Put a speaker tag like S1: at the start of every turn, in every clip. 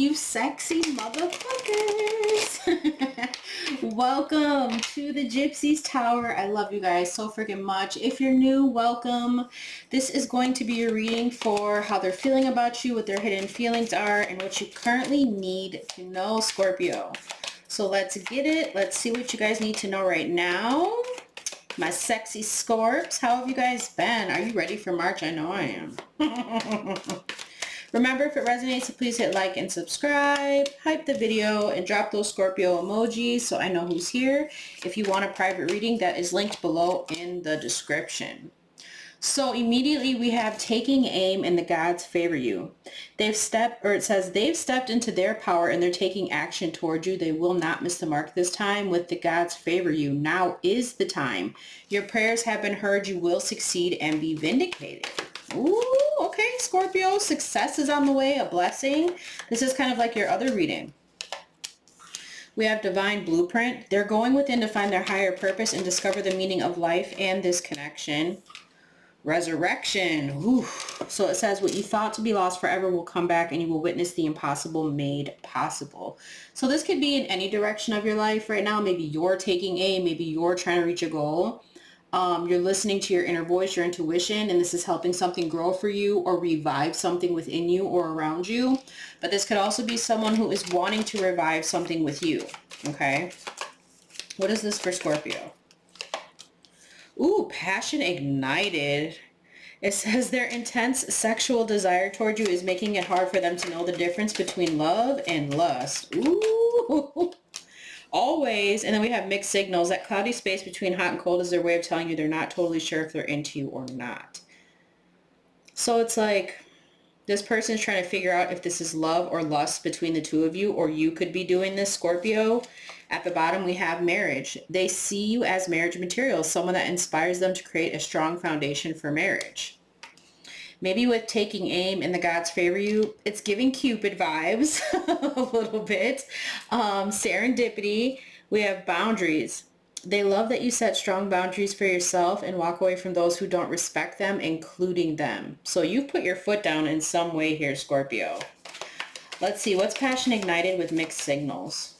S1: you sexy motherfuckers. Welcome to the Gypsy's Tower. I love you guys so freaking much. If you're new, welcome. This is going to be your reading for how they're feeling about you, what their hidden feelings are, and what you currently need to know, Scorpio. So let's get it. Let's see what you guys need to know right now. My sexy Scorps, how have you guys been? Are you ready for March? I know I am. Remember, if it resonates, please hit like and subscribe, hype the video, and drop those Scorpio emojis so I know who's here. If you want a private reading, that is linked below in the description. So immediately we have taking aim and the gods favor you. It says they've stepped into their power and they're taking action toward you. They will not miss the mark this time with the gods favor you. Now is the time. Your prayers have been heard. You will succeed and be vindicated. Ooh, okay, Scorpio, success is on the way, a blessing. This is kind of like your other reading. We have divine blueprint. They're going within to find their higher purpose and discover the meaning of life and this connection. Resurrection. Ooh. So it says what you thought to be lost forever will come back and you will witness the impossible made possible. So this could be in any direction of your life right now. Maybe you're taking aim, maybe you're trying to reach a goal. You're listening to your inner voice, your intuition, and this is helping something grow for you or revive something within you or around you. But this could also be someone who is wanting to revive something with you. Okay. What is this for Scorpio? Ooh, passion ignited. It says their intense sexual desire toward you is making it hard for them to know the difference between love and lust. Ooh. Always. And then we have mixed signals. That cloudy space between hot and cold is their way of telling you they're not totally sure if they're into you or not. So it's like this person is trying to figure out if this is love or lust between the two of you, or you could be doing this, Scorpio. At the bottom, we have marriage. They see you as marriage material, someone that inspires them to create a strong foundation for marriage. Maybe with taking aim and the gods favor you, it's giving Cupid vibes a little bit. Serendipity. We have boundaries. They love that you set strong boundaries for yourself and walk away from those who don't respect them, including them. So you've put your foot down in some way here, Scorpio. Let's see, what's passion ignited with mixed signals?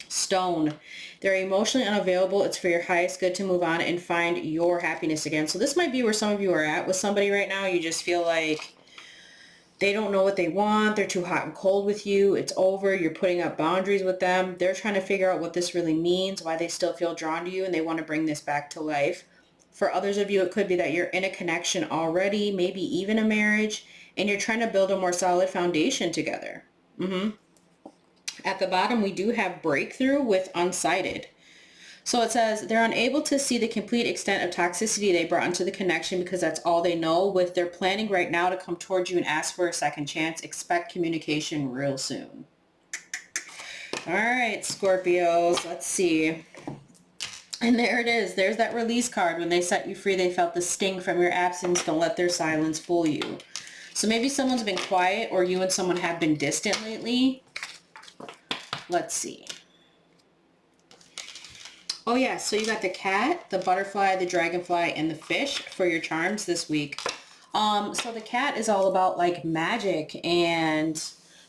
S1: Stone. They're emotionally unavailable. It's for your highest good to move on and find your happiness again. So this might be where some of you are at with somebody right now. You just feel like they don't know what they want. They're too hot and cold with you. It's over. You're putting up boundaries with them. They're trying to figure out what this really means, why they still feel drawn to you, and they want to bring this back to life. For others of you, it could be that you're in a connection already, maybe even a marriage, and you're trying to build a more solid foundation together. At the bottom, we do have breakthrough with unsighted. So it says they're unable to see the complete extent of toxicity they brought into the connection because that's all they know. With their planning right now to come towards you and ask for a second chance, expect communication real soon. All right, Scorpios, let's see. And there it is. There's that release card. When they set you free, they felt the sting from your absence. Don't let their silence fool you. So maybe someone's been quiet or you and someone have been distant lately. Let's see. Oh yeah, so you got the cat, the butterfly, the dragonfly, and the fish for your charms this week. So the cat is all about like magic and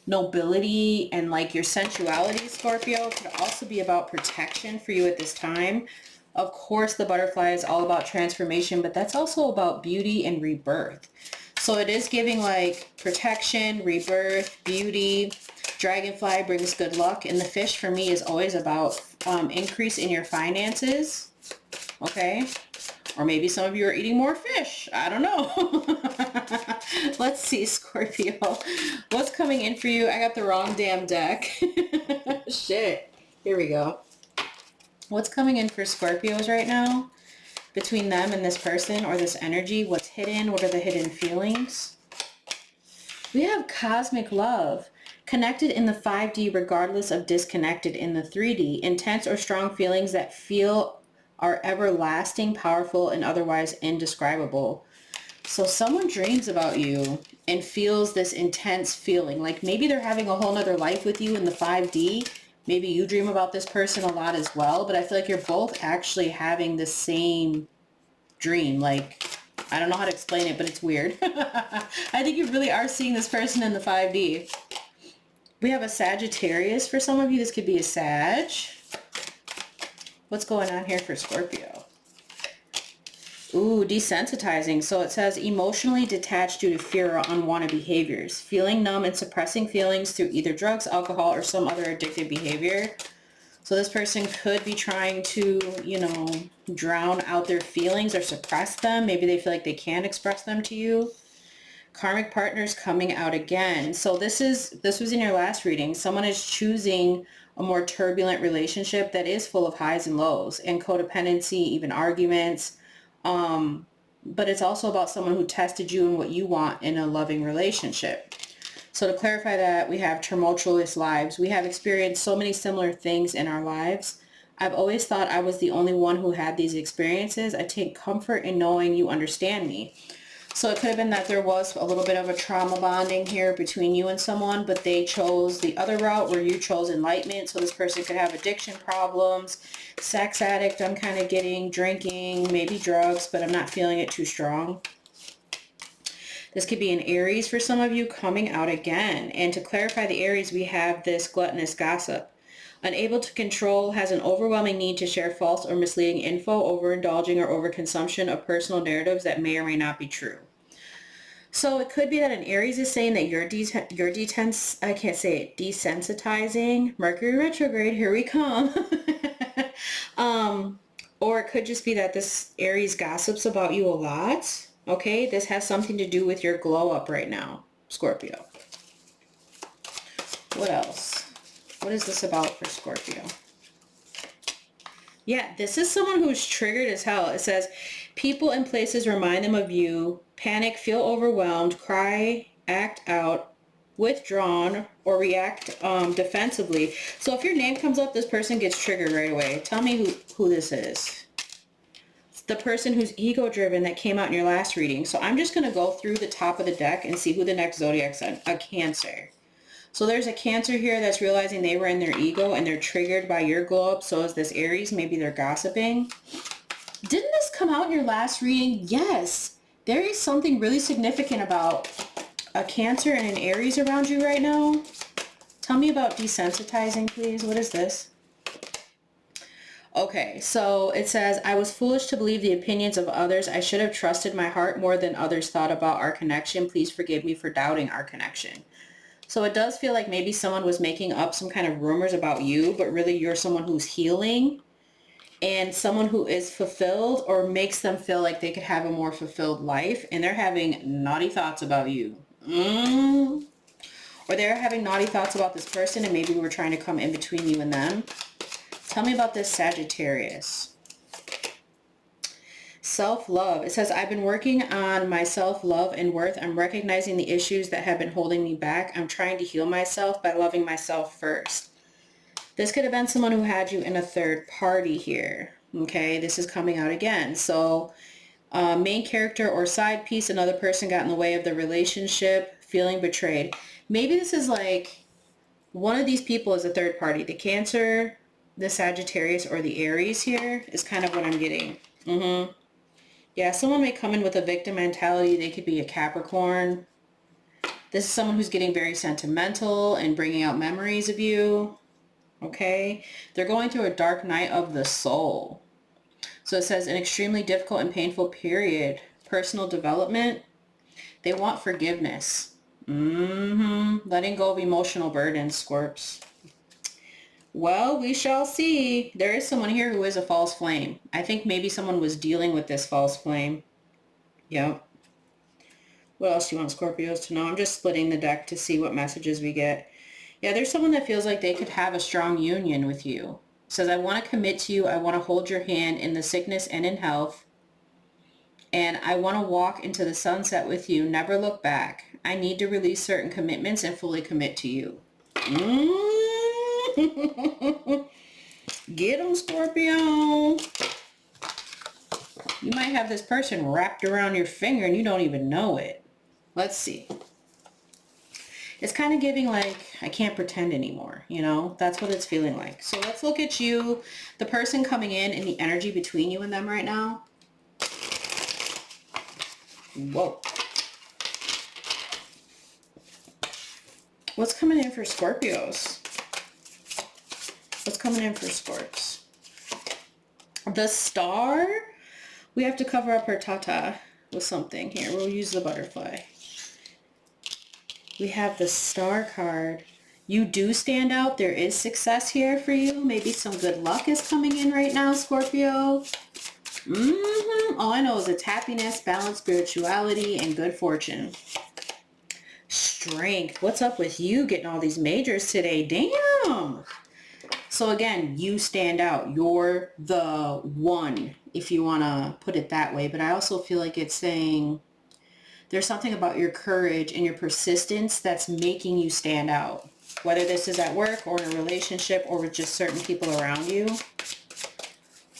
S1: nobility and like your sensuality, Scorpio. It could also be about protection for you at this time. Of course, the butterfly is all about transformation, but that's also about beauty and rebirth. So it is giving like protection, rebirth, beauty. Dragonfly brings good luck, and the fish for me is always about increase in your finances, okay? Or maybe some of you are eating more fish. I don't know. Let's see, Scorpio. What's coming in for you? I got the wrong damn deck. Shit. Here we go. What's coming in for Scorpios right now? Between them and this person or this energy, what's hidden? What are the hidden feelings? We have cosmic love. Connected in the 5D regardless of disconnected in the 3D. Intense or strong feelings that feel are everlasting, powerful, and otherwise indescribable. So someone dreams about you and feels this intense feeling. Like maybe they're having a whole nother life with you in the 5D. Maybe you dream about this person a lot as well. But I feel like you're both actually having the same dream. Like, I don't know how to explain it, but it's weird. I think you really are seeing this person in the 5D. We have a Sagittarius for some of you. This could be a Sag. What's going on here for Scorpio? Ooh, desensitizing. So it says emotionally detached due to fear or unwanted behaviors. Feeling numb and suppressing feelings through either drugs, alcohol, or some other addictive behavior. So this person could be trying to, you know, drown out their feelings or suppress them. Maybe they feel like they can't express them to you. Karmic partners coming out again. So this was in your last reading. Someone is choosing a more turbulent relationship that is full of highs and lows and codependency, even arguments. But it's also about someone who tested you and what you want in a loving relationship. So to clarify that, we have tumultuous lives. We have experienced so many similar things in our lives. I've always thought I was the only one who had these experiences. I take comfort in knowing you understand me. So it could have been that there was a little bit of a trauma bonding here between you and someone, but they chose the other route where you chose enlightenment. So this person could have addiction problems, sex addict, I'm kind of getting, drinking, maybe drugs, but I'm not feeling it too strong. This could be an Aries for some of you coming out again. And to clarify the Aries, we have this gluttonous gossip. Unable to control, has an overwhelming need to share false or misleading info, overindulging or overconsumption of personal narratives that may or may not be true. So it could be that an Aries is saying that you're desensitizing. Mercury retrograde, here we come. Or it could just be that this Aries gossips about you a lot. Okay, this has something to do with your glow up right now, Scorpio. What else? What is this about for Scorpio? Yeah, this is someone who's triggered as hell. It says, people and places remind them of you, panic, feel overwhelmed, cry, act out, withdrawn, or react defensively. So if your name comes up, this person gets triggered right away. Tell me who this is. It's the person who's ego-driven that came out in your last reading. So I'm just going to go through the top of the deck and see who the next Zodiac's on. A Cancer. So there's a Cancer here that's realizing they were in their ego and they're triggered by your glow up. So is this Aries. Maybe they're gossiping. Didn't this come out in your last reading? Yes. There is something really significant about a Cancer and an Aries around you right now. Tell me about desensitizing, please. What is this? Okay, so it says, I was foolish to believe the opinions of others. I should have trusted my heart more than others thought about our connection. Please forgive me for doubting our connection. So it does feel like maybe someone was making up some kind of rumors about you, but really you're someone who's healing and someone who is fulfilled or makes them feel like they could have a more fulfilled life, and they're having naughty thoughts about you. Or they're having naughty thoughts about this person and maybe we're trying to come in between you and them. Tell me about this Sagittarius. Self-love. It says, I've been working on my self-love and worth. I'm recognizing the issues that have been holding me back. I'm trying to heal myself by loving myself first. This could have been someone who had you in a third party here. Okay, this is coming out again. So main character or side piece, another person got in the way of the relationship, feeling betrayed. Maybe this is like one of these people is a third party. The Cancer, the Sagittarius, or the Aries here is kind of what I'm getting. Yeah, someone may come in with a victim mentality. They could be a Capricorn. This is someone who's getting very sentimental and bringing out memories of you. Okay? They're going through a dark night of the soul. So it says an extremely difficult and painful period. Personal development. They want forgiveness. Letting go of emotional burdens, Scorps. Well, we shall see. There is someone here who is a false flame. I think maybe someone was dealing with this false flame. Yep. What else do you want Scorpios to know? I'm just splitting the deck to see what messages we get. Yeah, there's someone that feels like they could have a strong union with you. It says, I want to commit to you. I want to hold your hand in the sickness and in health. And I want to walk into the sunset with you. Never look back. I need to release certain commitments and fully commit to you. Get them, Scorpio. You might have this person wrapped around your finger and you don't even know it. Let's see. It's kind of giving like, I can't pretend anymore, you know? That's what it's feeling like. So let's look at you, the person coming in and the energy between you and them right now. Whoa. What's coming in for Scorpios? What's coming in for Scorps? The Star. We have to cover up her tata with something here. We'll use the butterfly. We have the Star card. You do stand out. There is success here for you. Maybe some good luck is coming in right now, Scorpio. All I know is it's happiness, balance, spirituality, and good fortune. Strength. What's up with you getting all these majors today? Damn. So again, you stand out. You're the one, if you want to put it that way. But I also feel like it's saying there's something about your courage and your persistence that's making you stand out. Whether this is at work or in a relationship or with just certain people around you.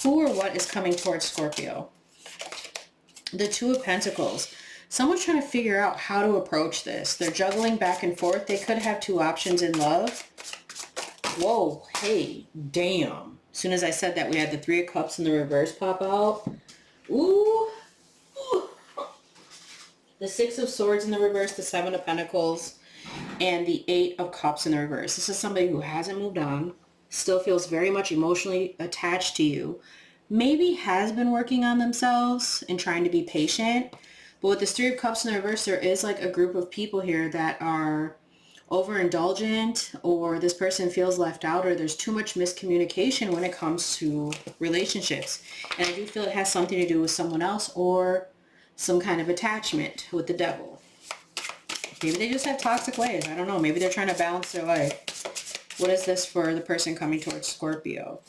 S1: Who or what is coming towards Scorpio? The Two of Pentacles. Someone's trying to figure out how to approach this. They're juggling back and forth. They could have two options in love. Whoa, hey, damn. As soon as I said that, we had the Three of Cups in the reverse pop out. Ooh. The Six of Swords in the reverse, the Seven of Pentacles, and the Eight of Cups in the reverse. This is somebody who hasn't moved on, still feels very much emotionally attached to you, maybe has been working on themselves and trying to be patient. But with this Three of Cups in the reverse, there is like a group of people here that are overindulgent, or this person feels left out, or there's too much miscommunication when it comes to relationships. And I do feel it has something to do with someone else or some kind of attachment with the Devil. Maybe they just have toxic ways. I don't know. Maybe they're trying to balance their life. What is this for the person coming towards Scorpio?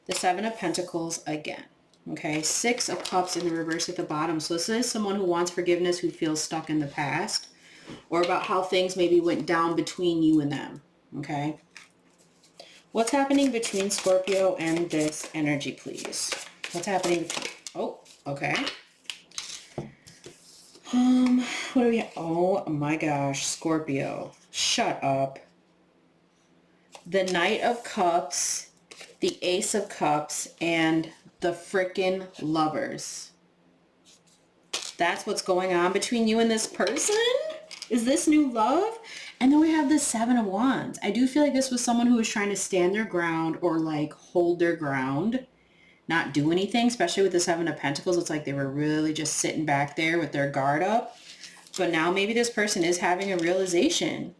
S1: The Seven of Pentacles again. Okay, Six of Cups in the reverse at the bottom. So this is someone who wants forgiveness, who feels stuck in the past, or about how things maybe went down between you and them. Okay. What's happening between Scorpio and this energy, please? What's happening between... Oh, okay. What do we have? Oh my gosh, Scorpio. Shut up. The Knight of Cups, the Ace of Cups, and the frickin' Lovers. That's what's going on between you and this person? Is this new love? And then we have the Seven of Wands. I do feel like this was someone who was trying to stand their ground or like hold their ground, not do anything, especially with the Seven of Pentacles. It's like they were really just sitting back there with their guard up. But now maybe this person is having a realization.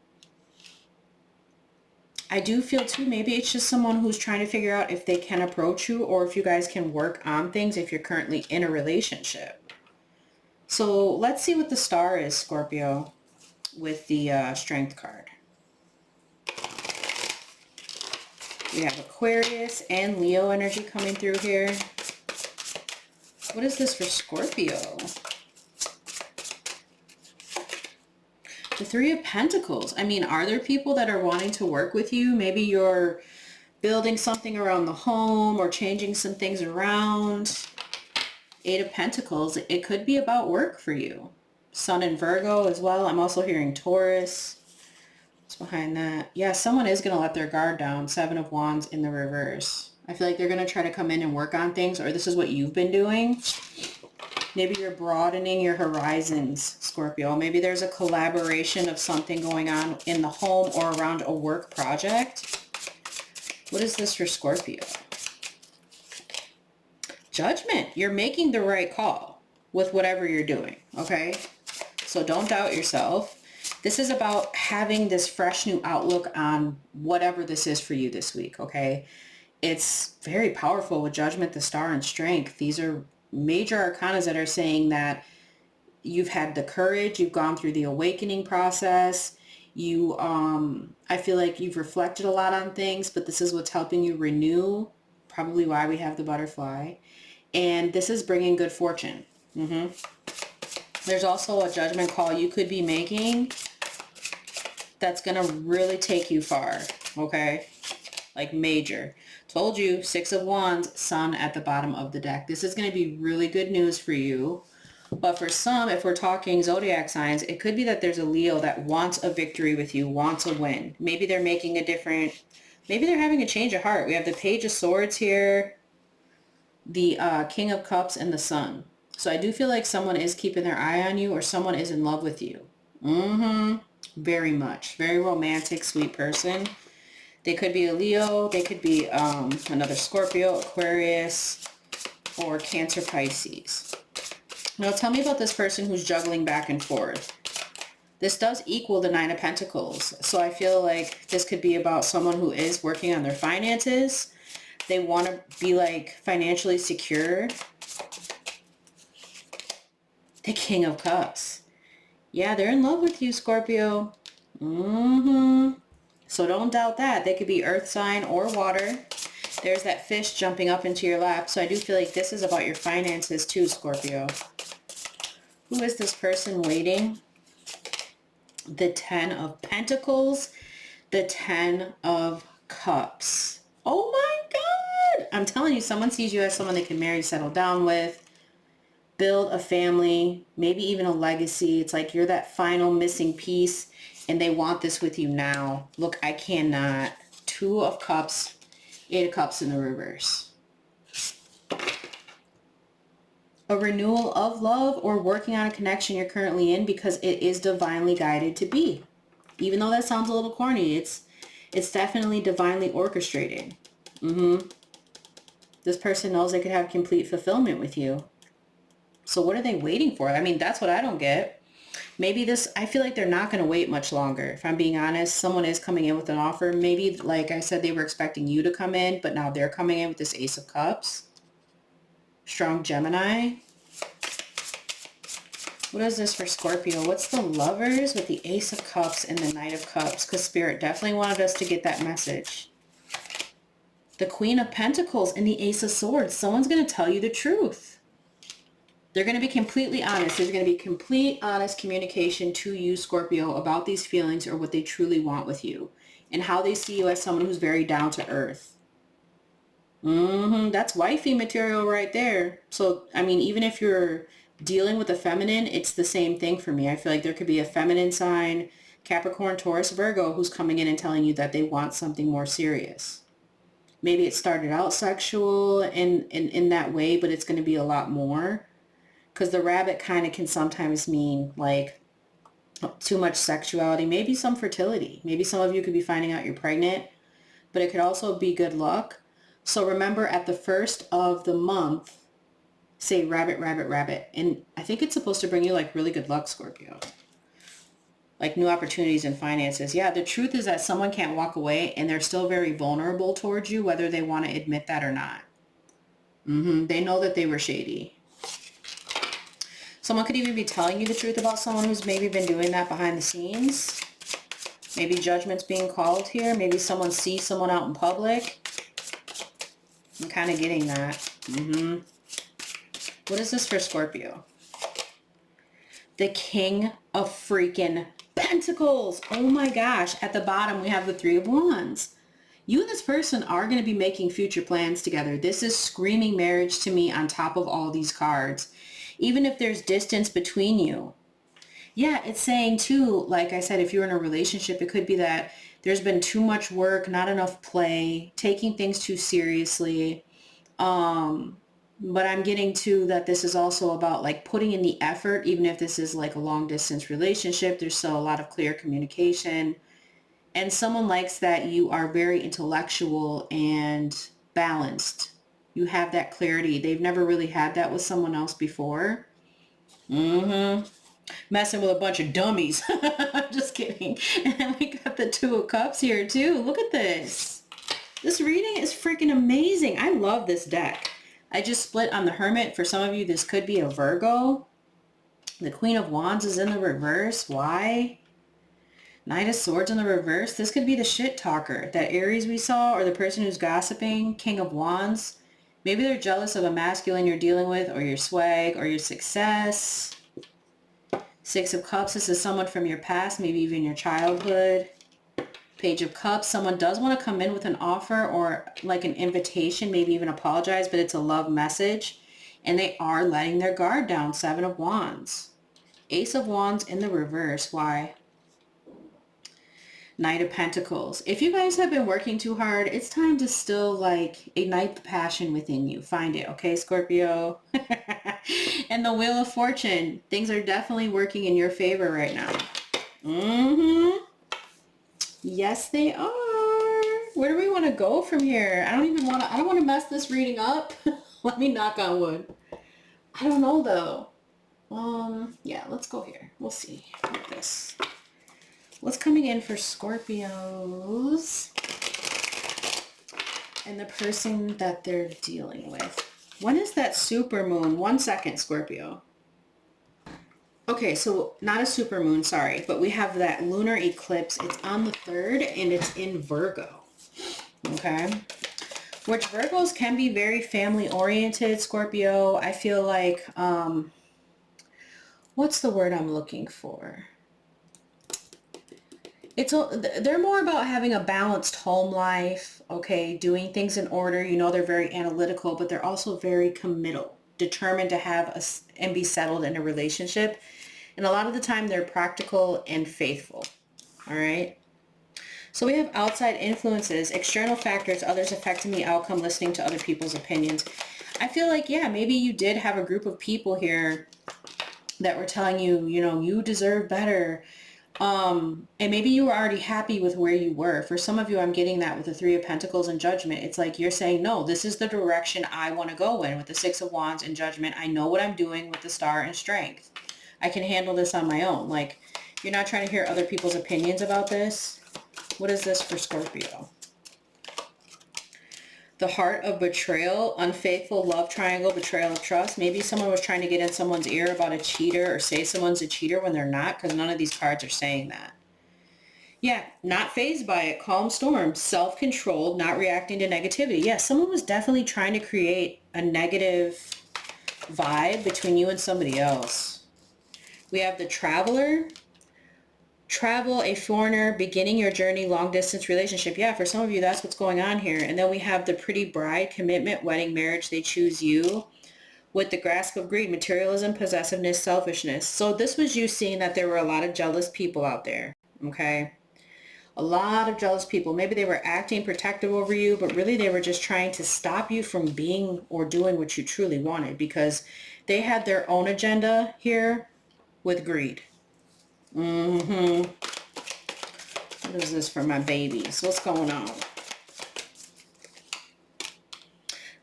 S1: I do feel too, maybe it's just someone who's trying to figure out if they can approach you or if you guys can work on things if you're currently in a relationship. So let's see what the Star is, Scorpio, with the Strength card. We have Aquarius and Leo energy coming through here. What is this for Scorpio? The Three of Pentacles. I mean, are there people that are wanting to work with you? Maybe you're building something around the home or changing some things around. Eight of Pentacles. It could be about work for you. Sun in Virgo as well. I'm also hearing Taurus. What's behind that? Yeah, someone is going to let their guard down. Seven of Wands in the reverse. I feel like they're going to try to come in and work on things, or this is what you've been doing. Maybe you're broadening your horizons, Scorpio. Maybe there's a collaboration of something going on in the home or around a work project. What is this for Scorpio? Judgment. You're making the right call with whatever you're doing, okay? So don't doubt yourself. This is about having this fresh new outlook on whatever this is for you this week, okay? It's very powerful with Judgment, the Star, and Strength. These are major arcanas that are saying that you've had the courage, you've gone through the awakening process, you I feel like you've reflected a lot on things, but this is what's helping you renew, probably why we have the butterfly, and this is bringing good fortune. There's also a judgment call you could be making that's gonna really take you far, okay? Like major. Told you, Six of Wands, Sun at the bottom of the deck. This is going to be really good news for you. But for some, if we're talking zodiac signs, it could be that there's a Leo that wants a victory with you, wants a win. Maybe they're making a different, maybe they're having a change of heart. We have the Page of Swords here, the King of Cups, and the Sun. So I do feel like someone is keeping their eye on you, or someone is in love with you. Very much. Very romantic, sweet person. They could be a Leo. They could be another Scorpio, Aquarius, or Cancer, Pisces. Now tell me about this person who's juggling back and forth. This does equal the Nine of Pentacles. So I feel like this could be about someone who is working on their finances. They want to be like financially secure. The King of Cups. Yeah, they're in love with you, Scorpio. So don't doubt that. They could be earth sign or water. There's that fish jumping up into your lap. So I do feel like this is about your finances too, Scorpio. Who is this person waiting? The Ten of Pentacles. The Ten of Cups. Oh my God. I'm telling you, someone sees you as someone they can marry, settle down with, build a family, maybe even a legacy. It's like you're that final missing piece and they want this with you now. Look, I cannot. Two of Cups, Eight of Cups in the reverse. A renewal of love or working on a connection you're currently in because it is divinely guided to be. Even though that sounds a little corny, it's definitely divinely orchestrated. This person knows they could have complete fulfillment with you. So what are they waiting for? I mean, that's what I don't get. Maybe this, I feel like they're not going to wait much longer. If I'm being honest, someone is coming in with an offer. Maybe, like I said, they were expecting you to come in, but now they're coming in with this Ace of Cups. Strong Gemini. What is this for Scorpio? What's the Lovers with the Ace of Cups and the Knight of Cups? Because Spirit definitely wanted us to get that message. The Queen of Pentacles and the Ace of Swords. Someone's going to tell you the truth. They're going to be completely honest. There's going to be complete, honest communication to you, Scorpio, about these feelings or what they truly want with you and how they see you as someone who's very down to earth. That's wifey material right there. So, I mean, even if you're dealing with a feminine, it's the same thing for me. I feel like there could be a feminine sign, Capricorn, Taurus, Virgo, who's coming in and telling you that they want something more serious. Maybe it started out sexual in that way, but it's going to be a lot more. Because the rabbit kind of can sometimes mean like too much sexuality, maybe some fertility. Maybe some of you could be finding out you're pregnant, but it could also be good luck. So remember at the first of the month, say rabbit, rabbit, rabbit. And I think it's supposed to bring you like really good luck, Scorpio. Like new opportunities and finances. Yeah, the truth is that someone can't walk away and they're still very vulnerable towards you, whether they want to admit that or not. They know that they were shady. Someone could even be telling you the truth about someone who's maybe been doing that behind the scenes. Maybe judgment's being called here. Maybe someone sees someone out in public. I'm kind of getting that. What is this for Scorpio? The King of freaking Pentacles. Oh my gosh. At the bottom, we have the Three of Wands. You and this person are going to be making future plans together. This is screaming marriage to me on top of all these cards. Even if there's distance between you. Yeah, it's saying too, like I said, if you're in a relationship, it could be that there's been too much work, not enough play, taking things too seriously. But I'm getting to that this is also about like putting in the effort, even if this is like a long distance relationship, there's still a lot of clear communication. And someone likes that you are very intellectual and balanced. You have that clarity. They've never really had that with someone else before. Messing with a bunch of dummies. Just kidding. And then we got the Two of Cups here too. Look at this. This reading is freaking amazing. I love this deck. I just split on the Hermit. For some of you, this could be a Virgo. The Queen of Wands is in the reverse. Why? Knight of Swords in the reverse. This could be the shit talker. That Aries we saw, or the person who's gossiping. King of Wands. Maybe they're jealous of a masculine you're dealing with, or your swag, or your success. Six of Cups, this is someone from your past, maybe even your childhood. Page of Cups, someone does want to come in with an offer or like an invitation, maybe even apologize, but it's a love message. And they are letting their guard down. Seven of Wands. Ace of Wands in the reverse. Why? Knight of Pentacles. If you guys have been working too hard, it's time to still like ignite the passion within you. Find it, okay, Scorpio? And the Wheel of Fortune. Things are definitely working in your favor right now. Mm-hmm. Yes, they are. Where do we want to go from here? I don't want to mess this reading up. Let me knock on wood. I don't know though. Yeah, let's go here. We'll see with this. What's coming in for Scorpios and the person that they're dealing with? When is that super moon? 1 second, Scorpio. Okay, so not a super moon, sorry, but we have that lunar eclipse. It's on the 3rd and it's in Virgo. Okay, which Virgos can be very family oriented, Scorpio. I feel like, what's the word I'm looking for? They're more about having a balanced home life, okay, doing things in order. You know, they're very analytical, but they're also very committal, determined to have and be settled in a relationship. And a lot of the time they're practical and faithful. All right. So we have outside influences, external factors, others affecting the outcome, listening to other people's opinions. I feel like, yeah, maybe you did have a group of people here that were telling you, you know, you deserve better. And maybe you were already happy with where you were. For some of you, I'm getting that with the 3 of Pentacles and Judgment. It's like you're saying, no, this is the direction I want to go in. With the 6 of Wands and Judgment, I know what I'm doing with the Star and Strength. I can handle this on my own. Like, you're not trying to hear other people's opinions about this. What is this for Scorpio? The Heart of Betrayal, unfaithful love triangle, betrayal of trust. Maybe someone was trying to get in someone's ear about a cheater or say someone's a cheater when they're not, because none of these cards are saying that. Yeah, not fazed by it. Calm storm. Self-controlled, not reacting to negativity. Yeah, someone was definitely trying to create a negative vibe between you and somebody else. We have the Traveler. Travel, a foreigner, beginning your journey, long distance relationship. Yeah, for some of you, that's what's going on here. And then we have the Pretty Bride, commitment, wedding, marriage, they choose you. With the grasp of greed, materialism, possessiveness, selfishness. So this was you seeing that there were a lot of jealous people out there. Okay. A lot of jealous people. Maybe they were acting protective over you, but really they were just trying to stop you from being or doing what you truly wanted, because they had their own agenda here with greed. Mm-hmm. What is this for my babies? What's going on?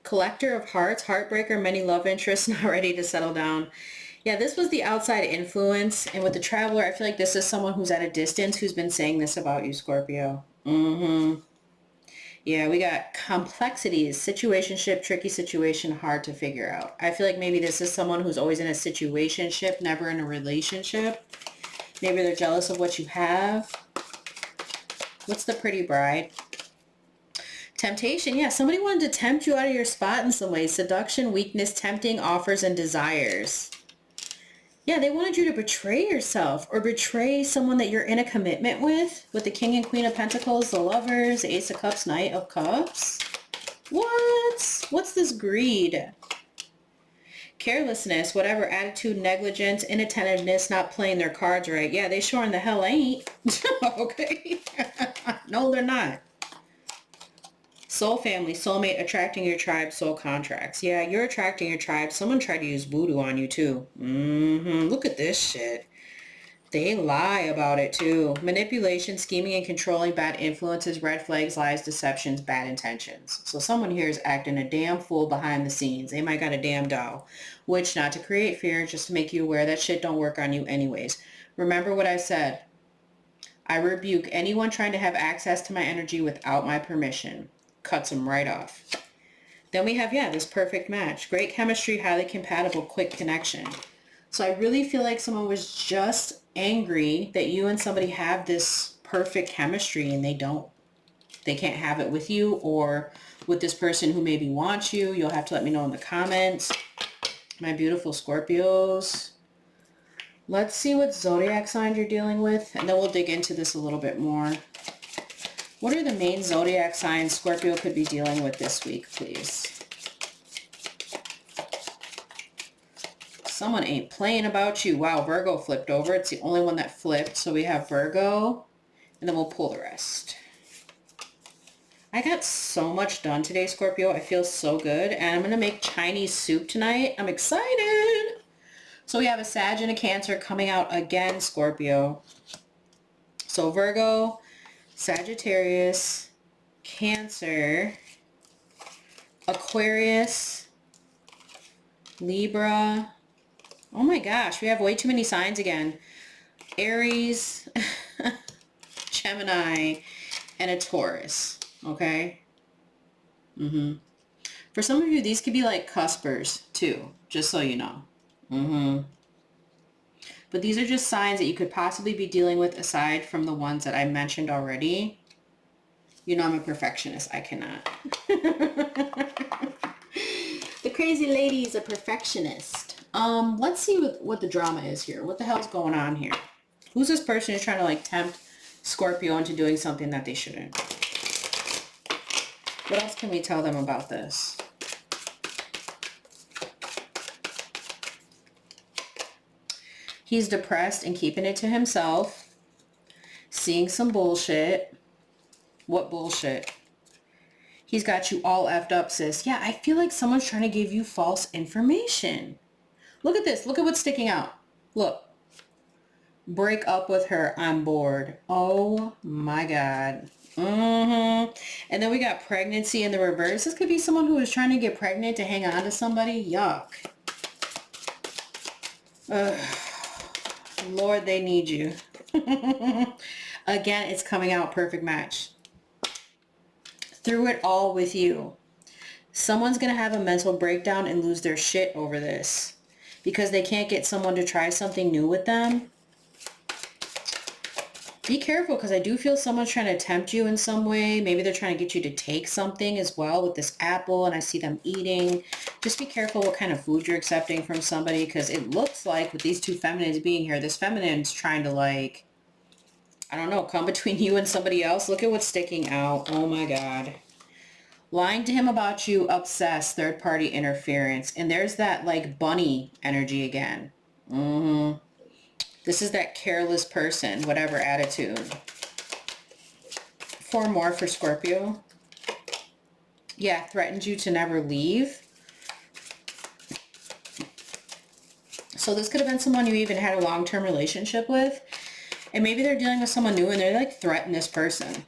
S1: Collector of Hearts, heartbreaker, many love interests, not ready to settle down. Yeah, this was the outside influence. And with the Traveler, I feel like this is someone who's at a distance who's been saying this about you, Scorpio. Mm-hmm. Yeah, we got complexities, situationship, tricky situation, hard to figure out. I feel like maybe this is someone who's always in a situationship, never in a relationship. Maybe they're jealous of what you have. What's the Pretty Bride? Temptation. Yeah, somebody wanted to tempt you out of your spot in some way. Seduction, weakness, tempting offers and desires. Yeah, they wanted you to betray yourself or betray someone that you're in a commitment with the King and Queen of Pentacles, the Lovers, Ace of Cups, Knight of Cups. What? What's this greed? Carelessness, whatever, attitude, negligence, inattentiveness, not playing their cards right. Yeah, they sure in the hell ain't. Okay. No, they're not. Soul family, soulmate, attracting your tribe, soul contracts. Yeah, you're attracting your tribe. Someone tried to use voodoo on you too. Look at this shit. They lie about it too. Manipulation, scheming and controlling, bad influences, red flags, lies, deceptions, bad intentions. So someone here is acting a damn fool behind the scenes. They might got a damn doll. Which, not to create fear, just to make you aware that shit don't work on you anyways. Remember what I said. I rebuke anyone trying to have access to my energy without my permission. Cuts them right off. Then we have, yeah, this perfect match. Great chemistry, highly compatible, quick connection. So I really feel like someone was just angry that you and somebody have this perfect chemistry and they don't. They can't have it with you or with this person who maybe wants you. You'll have to let me know in the comments. My beautiful Scorpios. Let's see what zodiac signs you're dealing with, and then we'll dig into this a little bit more. What are the main zodiac signs Scorpio could be dealing with this week, please? Someone ain't playing about you. Wow, Virgo flipped over. It's the only one that flipped. So we have Virgo, and then we'll pull the rest. I got so much done today, Scorpio. I feel so good. And I'm going to make Chinese soup tonight. I'm excited. So we have a Sag and a Cancer coming out again, Scorpio. So Virgo, Sagittarius, Cancer, Aquarius, Libra. Oh my gosh, we have way too many signs again. Aries, Gemini, and a Taurus. Okay? For some of you, these could be like cuspers too, just so you know. But these are just signs that you could possibly be dealing with aside from the ones that I mentioned already. You know I'm a perfectionist. I cannot. The crazy lady is a perfectionist. Let's see what the drama is here. What the hell's going on here? Who's this person who's trying to like tempt Scorpio into doing something that they shouldn't? What else can we tell them about this? He's depressed and keeping it to himself. Seeing some bullshit. What bullshit? He's got you all effed up, sis. Yeah, I feel like someone's trying to give you false information. Look at this. Look at what's sticking out. Look. Break up with her. I'm bored. Oh my God. And then we got pregnancy in the reverse. This could be someone who is trying to get pregnant to hang on to somebody. Yuck. Lord, they need you. Again, it's coming out perfect match. Through it all with you. Someone's going to have a mental breakdown and lose their shit over this because they can't get someone to try something new with them. Be careful, because I do feel someone's trying to tempt you in some way. Maybe they're trying to get you to take something as well with this apple, and I see them eating. Just be careful what kind of food you're accepting from somebody, because it looks like with these two feminines being here, this feminine's trying to, like, I don't know, come between you and somebody else. Look at what's sticking out. Oh my God. Lying to him about you, obsessed, third-party interference. And there's that, like, bunny energy again. This is that careless person, whatever attitude. 4 more for Scorpio. Yeah, threatened you to never leave. So this could have been someone you even had a long-term relationship with. And maybe they're dealing with someone new and they're like threaten this person.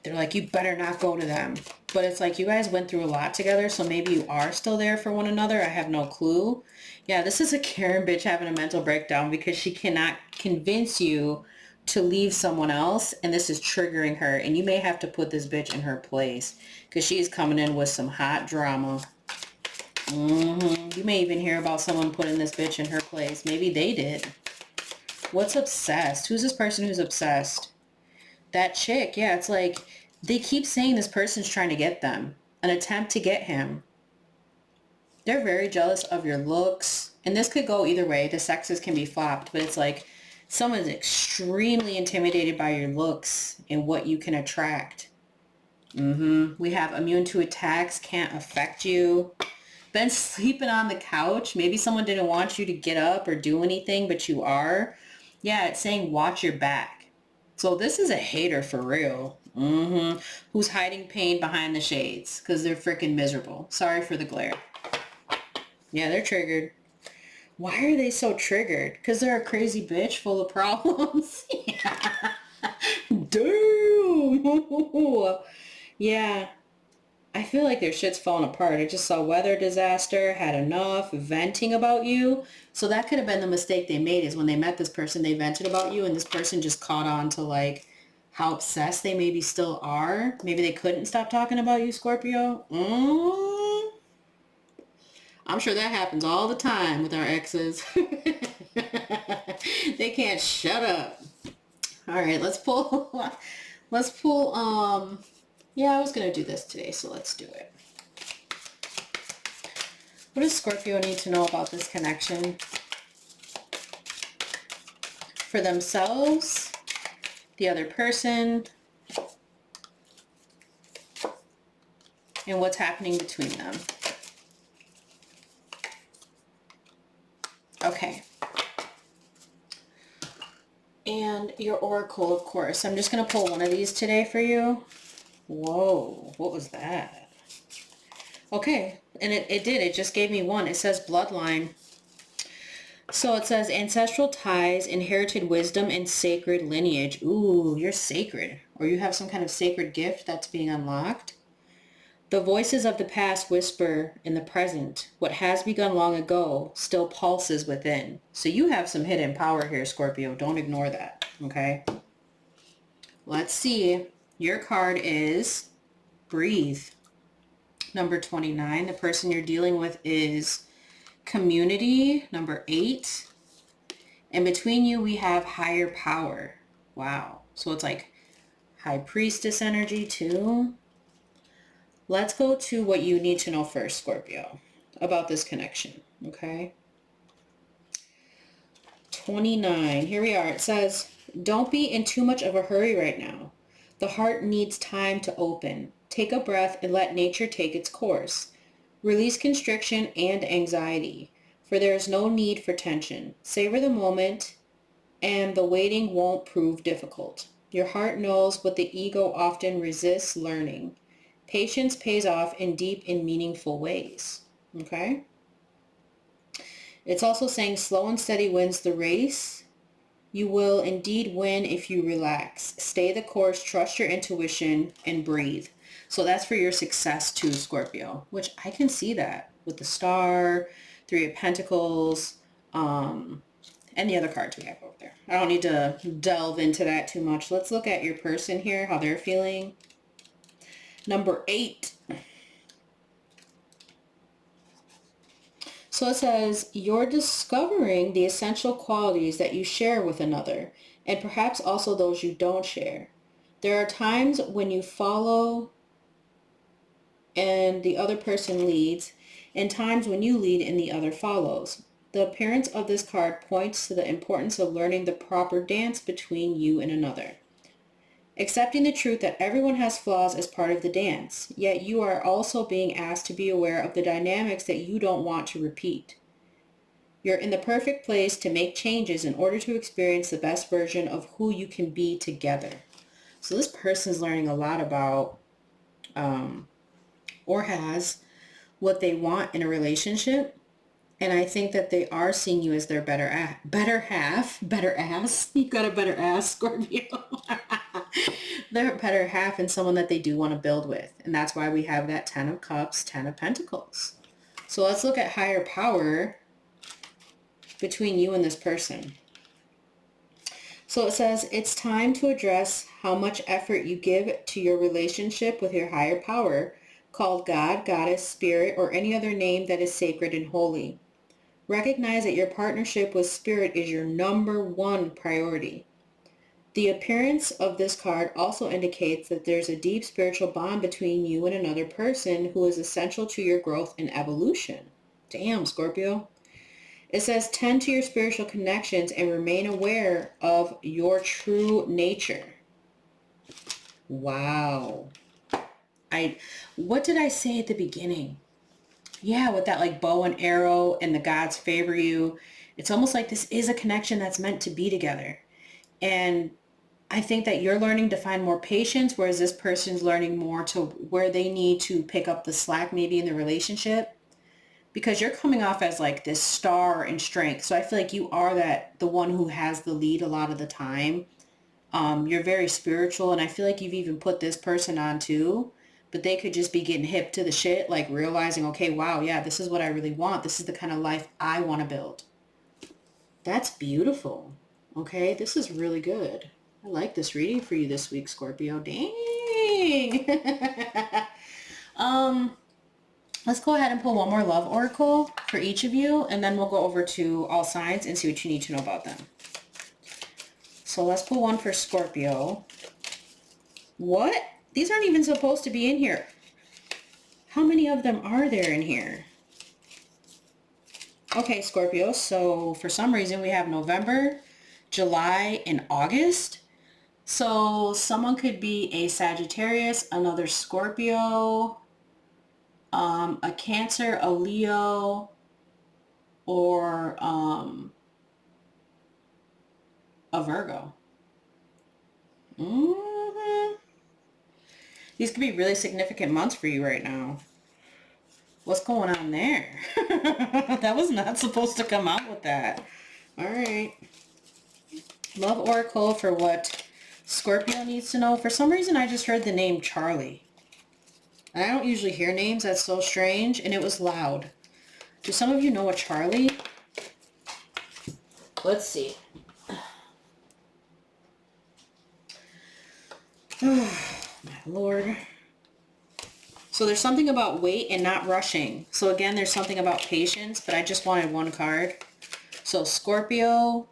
S1: They're like, you better not go to them. But it's like you guys went through a lot together, so maybe you are still there for one another. I have no clue. Yeah, this is a Karen bitch having a mental breakdown because she cannot convince you to leave someone else, and this is triggering her. And you may have to put this bitch in her place because she's coming in with some hot drama. You may even hear about someone putting this bitch in her place. Maybe they did. What's obsessed? Who's this person who's obsessed? That chick, yeah, it's like they keep saying this person's trying to get them. An attempt to get him. They're very jealous of your looks. And this could go either way. The sexes can be flopped, but it's like someone's extremely intimidated by your looks and what you can attract. We have immune to attacks, can't affect you. Been sleeping on the couch. Maybe someone didn't want you to get up or do anything, but you are. Yeah, it's saying watch your back. So this is a hater for real. Who's hiding pain behind the shades because they're freaking miserable. Sorry for the glare. Yeah, they're triggered. Why are they so triggered? Because they're a crazy bitch full of problems. Damn. Yeah. I feel like their shit's falling apart. I just saw weather disaster, had enough, venting about you. So that could have been the mistake they made, is when they met this person, they vented about you, and this person just caught on to like how obsessed they maybe still are. Maybe they couldn't stop talking about you, Scorpio. I'm sure that happens all the time with our exes. They can't shut up. All right, let's pull, yeah, I was going to do this today, so let's do it. What does Scorpio need to know about this connection? For themselves, the other person, and what's happening between them. Okay. And your oracle, of course. I'm just going to pull one of these today for you. Whoa, what was that? Okay, and it did. It just gave me one. It says bloodline. So it says ancestral ties, inherited wisdom, and sacred lineage. Ooh, you're sacred. Or you have some kind of sacred gift that's being unlocked. The voices of the past whisper in the present. What has begun long ago still pulses within. So you have some hidden power here, Scorpio. Don't ignore that, okay? Let's see. Your card is Breathe. Number 29. The person you're dealing with is Community. Number 8. And between you, we have Higher Power. Wow. So it's like High Priestess energy too. Let's go to what you need to know first, Scorpio, about this connection, okay? 29, here we are. It says, don't be in too much of a hurry right now. The heart needs time to open. Take a breath and let nature take its course. Release constriction and anxiety, for there is no need for tension. Savor the moment, and the waiting won't prove difficult. Your heart knows what the ego often resists learning. Patience pays off in deep and meaningful ways. Okay? It's also saying slow and steady wins the race. You will indeed win if you relax. Stay the course, trust your intuition, and breathe. So that's for your success too, Scorpio, which I can see that with the Star, Three of Pentacles, and the other cards we have over there. I don't need to delve into that too much. Let's look at your person here, how they're feeling. Number 8. So it says, you're discovering the essential qualities that you share with another, and perhaps also those you don't share. There are times when you follow and the other person leads, and times when you lead and the other follows. The appearance of this card points to the importance of learning the proper dance between you and another. Accepting the truth that everyone has flaws is part of the dance, yet you are also being asked to be aware of the dynamics that you don't want to repeat. You're in the perfect place to make changes in order to experience the best version of who you can be together. So this person's learning a lot about, or has, what they want in a relationship. And I think that they are seeing you as their better half. You got a better ass, Scorpio. Their better half and someone that they do want to build with. And that's why we have that 10 of Cups, 10 of Pentacles. So let's look at higher power between you and this person. So it says, it's time to address how much effort you give to your relationship with your higher power, called God, Goddess, Spirit, or any other name that is sacred and holy. Recognize that your partnership with Spirit is your number one priority. The appearance of this card also indicates that there's a deep spiritual bond between you and another person who is essential to your growth and evolution. Damn, Scorpio. It says tend to your spiritual connections and remain aware of your true nature. Wow. What did I say at the beginning? Yeah, with that like bow and arrow and the gods favor you. It's almost like this is a connection that's meant to be together. And I think that you're learning to find more patience, whereas this person's learning more to where they need to pick up the slack maybe in the relationship. Because you're coming off as like this star in strength. So I feel like you are the one who has the lead a lot of the time. You're very spiritual, and I feel like you've even put this person on too. But they could just be getting hip to the shit, like realizing, okay, wow, yeah, this is what I really want. This is the kind of life I want to build. That's beautiful. Okay, this is really good. I like this reading for you this week, Scorpio. Dang. Let's go ahead and pull one more love oracle for each of you, and then we'll go over to all signs and see what you need to know about them. So let's pull one for Scorpio. What? These aren't even supposed to be in here. How many of them are there in here? Okay, Scorpio, so for some reason we have November, July, and August. So someone could be a Sagittarius, another Scorpio, a Cancer, a Leo, or a Virgo. These could be really significant months for you right now. What's going on there? That was not supposed to come out with that. All right. Love Oracle for what Scorpio needs to know. For some reason, I just heard the name Charlie. And I don't usually hear names. That's so strange. And it was loud. Do some of you know a Charlie? Let's see. Oh, my Lord. So there's something about wait and not rushing. So again, there's something about patience, but I just wanted one card. So Scorpio,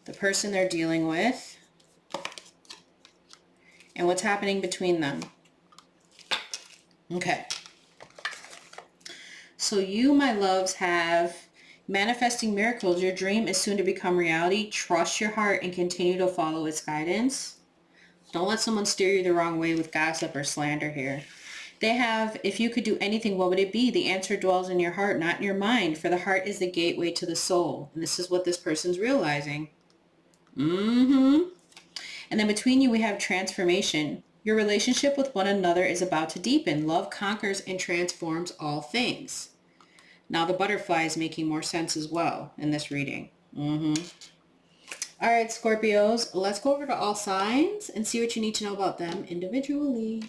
S1: the person they're dealing with, and what's happening between them. Okay. So you, my loves, have manifesting miracles. Your dream is soon to become reality. Trust your heart and continue to follow its guidance. Don't let someone steer you the wrong way with gossip or slander here. They have, if you could do anything, what would it be? The answer dwells in your heart, not in your mind, for the heart is the gateway to the soul. And this is what this person's realizing. And then between you, we have transformation. Your relationship with one another is about to deepen. Love conquers and transforms all things. Now the butterfly is making more sense as well in this reading. All right, Scorpios, let's go over to all signs and see what you need to know about them individually.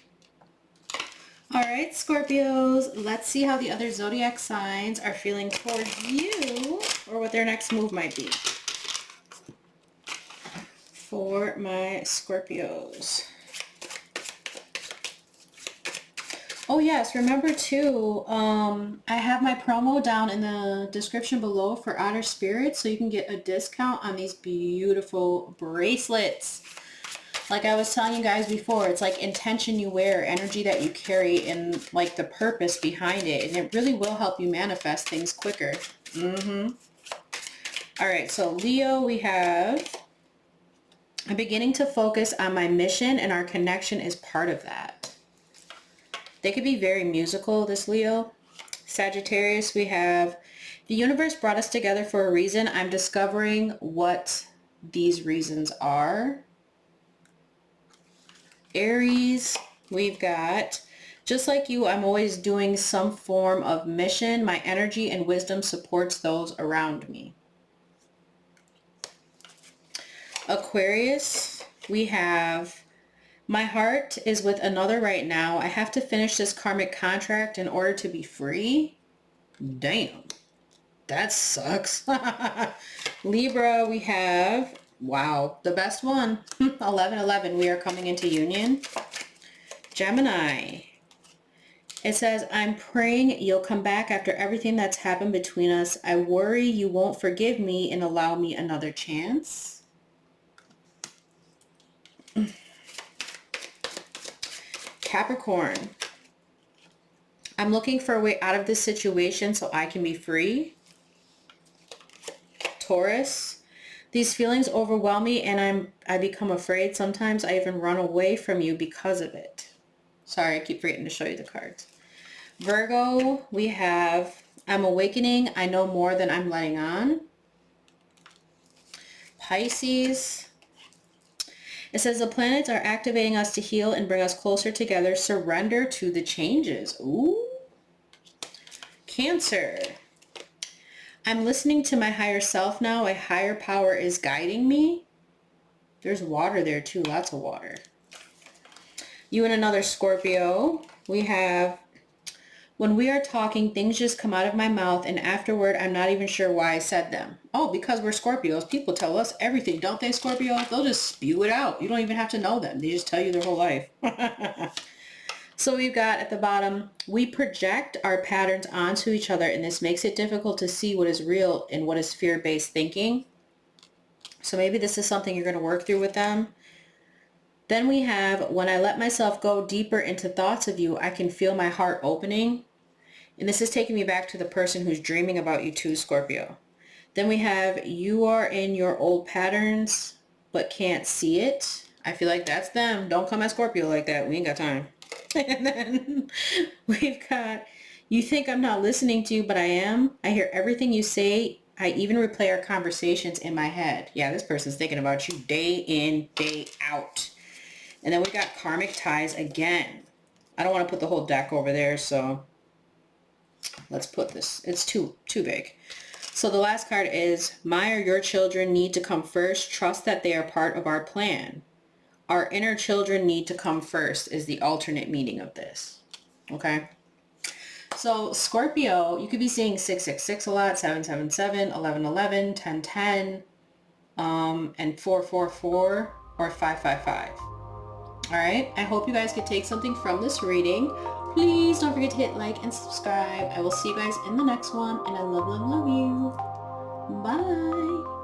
S1: All right, Scorpios, let's see how the other zodiac signs are feeling towards you or what their next move might be. For my Scorpios. Oh yes, remember too, I have my promo down in the description below for Outer Spirits, so you can get a discount on these beautiful bracelets. Like I was telling you guys before, it's like intention you wear, energy that you carry, and like the purpose behind it, and it really will help you manifest things quicker. All right, so Leo, we have, I'm beginning to focus on my mission, and our connection is part of that. They could be very musical, this Leo. Sagittarius, we have, the universe brought us together for a reason. I'm discovering what these reasons are. Aries, we've got, just like you, I'm always doing some form of mission. My energy and wisdom supports those around me. Aquarius, we have, my heart is with another right now. I have to finish this karmic contract in order to be free. Damn, that sucks. Libra, we have, wow, the best one. 11-11, we are coming into union. Gemini, it says, I'm praying you'll come back after everything that's happened between us. I worry you won't forgive me and allow me another chance. Capricorn, I'm looking for a way out of this situation so I can be free. Taurus, these feelings overwhelm me and I become afraid. Sometimes I even run away from you because of it. Sorry, I keep forgetting to show you the cards. Virgo, we have, I'm awakening. I know more than I'm letting on. Pisces, it says the planets are activating us to heal and bring us closer together. Surrender to the changes. Ooh. Cancer, I'm listening to my higher self now. A higher power is guiding me. There's water there too, lots of water. You and another Scorpio, we have, when we are talking, things just come out of my mouth and afterward, I'm not even sure why I said them. Oh, because we're Scorpios. People tell us everything, don't they, Scorpio? They'll just spew it out. You don't even have to know them. They just tell you their whole life. So we've got at the bottom, we project our patterns onto each other, and this makes it difficult to see what is real and what is fear-based thinking. So maybe this is something you're going to work through with them. Then we have, when I let myself go deeper into thoughts of you, I can feel my heart opening. And this is taking me back to the person who's dreaming about you too, Scorpio. Then we have, you are in your old patterns, but can't see it. I feel like that's them. Don't come at Scorpio like that. We ain't got time. And then we've got, you think I'm not listening to you, but I am. I hear everything you say. I even replay our conversations in my head. Yeah, this person's thinking about you day in, day out. And then we got karmic ties again. I don't want to put the whole deck over there, so let's put this. It's too big. So the last card is, my or your children need to come first. Trust that they are part of our plan. Our inner children need to come first is the alternate meaning of this. Okay. So Scorpio, you could be seeing 666 a lot, 777, 1111, 1010, and 444 or 555. All right. I hope you guys could take something from this reading. Please don't forget to hit like and subscribe. I will see you guys in the next one, and I love, love, love you. Bye.